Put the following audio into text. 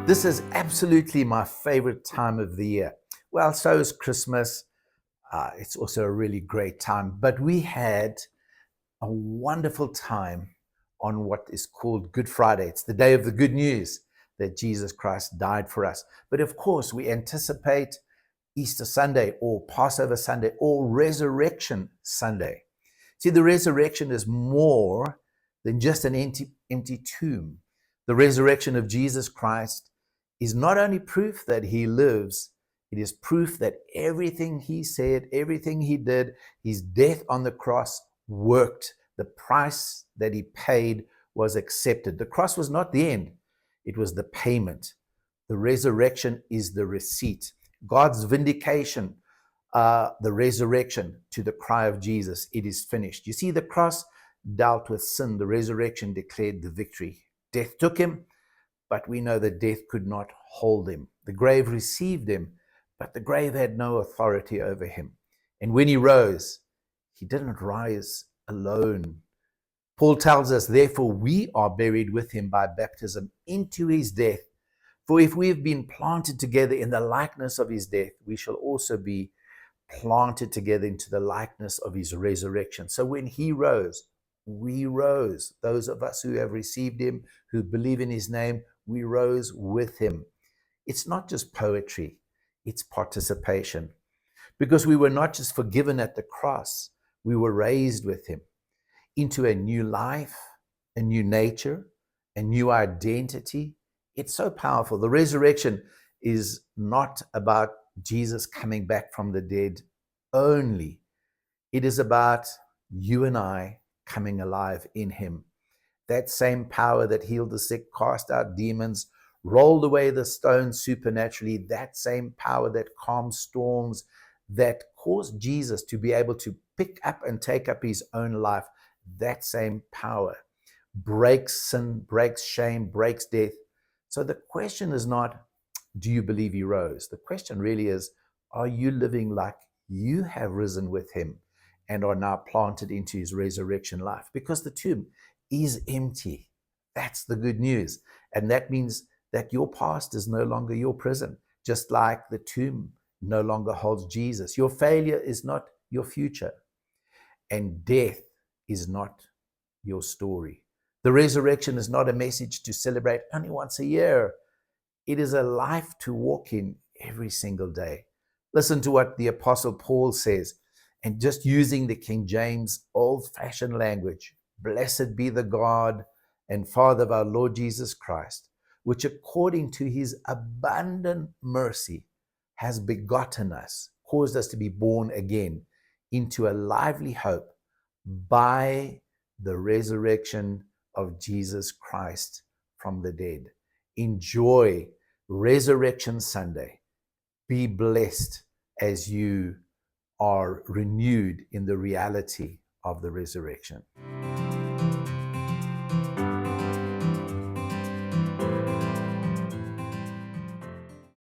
This is absolutely my favorite time of the year. Well, so is Christmas. It's also a really great time. But we had a wonderful time on what is called Good Friday. It's the day of the good news that Jesus Christ died for us. But of course, we anticipate Easter Sunday or Passover Sunday or Resurrection Sunday. See, the resurrection is more than just an empty tomb. The resurrection of Jesus Christ is not only proof that he lives, it is proof that everything he said, everything he did, his death on the cross worked. The price that he paid was accepted. The cross was not the end, it was the payment. The resurrection is the receipt. God's vindication, the resurrection to the cry of Jesus, it is finished. You see, the cross dealt with sin. The resurrection declared the victory. Death took him, but we know that death could not hold him. The grave received him, but the grave had no authority over him. And when he rose, he didn't rise alone. Paul tells us, therefore, we are buried with him by baptism into his death. For if we have been planted together in the likeness of his death, we shall also be planted together into the likeness of his resurrection. So when he rose, we rose. Those of us who have received him, who believe in his name, we rose with him. It's not just poetry, it's participation. Because we were not just forgiven at the cross, we were raised with him into a new life, a new nature, a new identity. It's so powerful. The resurrection is not about Jesus coming back from the dead only. It is about you and I coming alive in him. That same power that healed the sick, cast out demons, rolled away the stones supernaturally, that same power that calmed storms, that caused Jesus to be able to pick up and take up his own life, that same power breaks sin, breaks shame, breaks death. So the question is not, do you believe he rose? The question really is, are you living like you have risen with him and are now planted into his resurrection life? Because the tomb is empty. That's the good news. And that means that your past is no longer your prison, just like the tomb no longer holds Jesus. Your failure is not your future, and death is not your story. The resurrection is not a message to celebrate only once a year. It is a life to walk in every single day. Listen to what the Apostle Paul says, and just using the King James old-fashioned language. Blessed be the God and Father of our Lord Jesus Christ, which according to his abundant mercy has begotten us, caused us to be born again into a lively hope by the resurrection of Jesus Christ from the dead. Enjoy Resurrection Sunday. Be blessed as you are renewed in the reality of the resurrection.